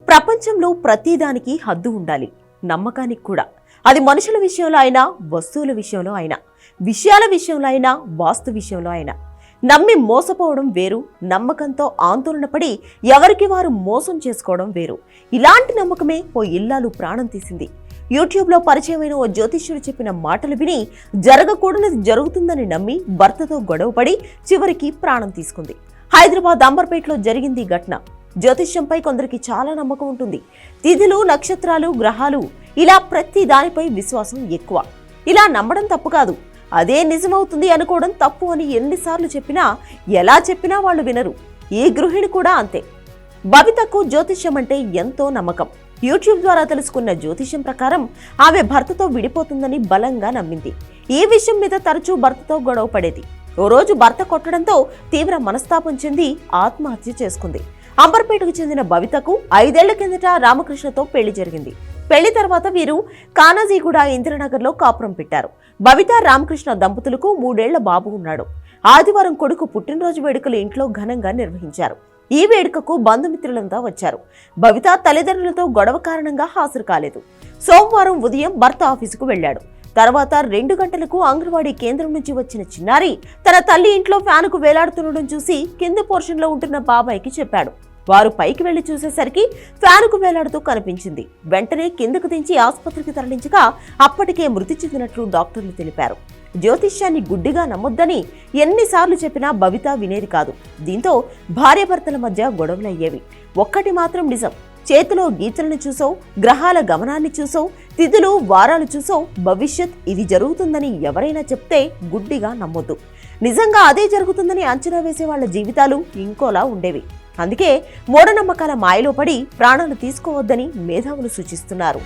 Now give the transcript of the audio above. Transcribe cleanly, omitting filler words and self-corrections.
ప్రపంచంలో ప్రతిదానికి హద్దు ఉండాలి, నమ్మకానికి కూడా. అది మనుషుల విషయంలో అయినా, వస్తువుల విషయంలో అయినా, విషయాల విషయంలో అయినా, వాస్తు విషయంలో అయినా. నమ్మి మోసపోవడం వేరు, నమ్మకంతో ఆందోళన పడి ఎవరికి వారు మోసం చేసుకోవడం వేరు. ఇలాంటి నమ్మకమే ఓ ఇల్లాలు ప్రాణం తీసింది. యూట్యూబ్లో పరిచయమైన ఓ జ్యోతిష్యుడు చెప్పిన మాటలు విని జరగకూడనిది జరుగుతుందని నమ్మి భర్తతో గొడవపడి చివరికి ప్రాణం తీసుకుంది. హైదరాబాద్ అంబర్పేటలో జరిగింది ఈ ఘటన. జ్యోతిష్యంపై కొందరికి చాలా నమ్మకం ఉంటుంది. తిథులు, నక్షత్రాలు, గ్రహాలు, ఇలా ప్రతి దానిపై విశ్వాసం ఎక్కువ. ఇలా నమ్మడం తప్పు కాదు, అదే నిజమవుతుంది అనుకోవడం తప్పు అని ఎన్నిసార్లు చెప్పినా, ఎలా చెప్పినా వాళ్ళు వినరు. ఈ గృహిణి కూడా అంతే. బబితకు జ్యోతిష్యం అంటే ఎంతో నమ్మకం. యూట్యూబ్ ద్వారా తెలుసుకున్న జ్యోతిష్యం ప్రకారం ఆమె భర్తతో విడిపోతుందని బలంగా నమ్మింది. ఈ విషయం మీద తరచూ భర్తతో గొడవ పడేది. ఓ రోజు భర్త కొట్టడంతో తీవ్ర మనస్తాపం చెంది ఆత్మహత్య చేసుకుంది. అంబర్పేటకు చెందిన బబితకు 5 ఏళ్ల కిందట రామకృష్ణతో పెళ్లి జరిగింది. పెళ్లి తర్వాత వీరు కానాజీగూడ ఇందిరానగర్లో కాపురం పెట్టారు. బబిత, రామకృష్ణ దంపతులకు 3 ఏళ్ల బాబు ఉన్నాడు. ఆదివారం కొడుకు పుట్టినరోజు వేడుకలు ఇంట్లో ఘనంగా నిర్వహించారు. ఈ వేడుకకు బంధుమిత్రులంతా వచ్చారు. బబిత తల్లిదండ్రులతో గొడవ కారణంగా హాజరు కాలేదు. సోమవారం ఉదయం భర్త ఆఫీసుకు వెళ్లాడు. తర్వాత 2 గంటలకు అంగన్వాడీ కేంద్రం నుంచి వచ్చిన చిన్నారి తన తల్లి ఇంట్లో ఫ్యానుకు వేలాడుతుండడం చూసి కింది పోర్షన్లో ఉంటున్న బాబాయికి చెప్పాడు. వారు పైకి వెళ్లి చూసేసరికి ఫ్యానుకు వేలాడుతూ కనిపించింది. వెంటనే కిందకు దించి ఆసుపత్రికి తరలించగా అప్పటికే మృతి చెందినట్లు డాక్టర్లు తెలిపారు. జ్యోతిష్యాన్ని గుడ్డిగా నమ్మొద్దని ఎన్నిసార్లు చెప్పినా బబిత వినేది కాదు. దీంతో భార్యాభర్తల మధ్య గొడవలయ్యేవి. ఒక్కటి మాత్రం నిజం, చేతిలో గీతలను చూసో, గ్రహాల గమనాన్ని చూసో, తిథులు, వారాలు చూసో భవిష్యత్ ఇది జరుగుతుందని ఎవరైనా చెప్తే గుడ్డిగా నమ్మొద్దు. నిజంగా అదే జరుగుతుందని అంచనా వేసే వాళ్ళ జీవితాలు ఇంకోలా ఉండేవి. అందుకే మూఢనమ్మకాల మాయలో పడి ప్రాణాలు తీసుకోవద్దని మేధావులు సూచిస్తున్నారు.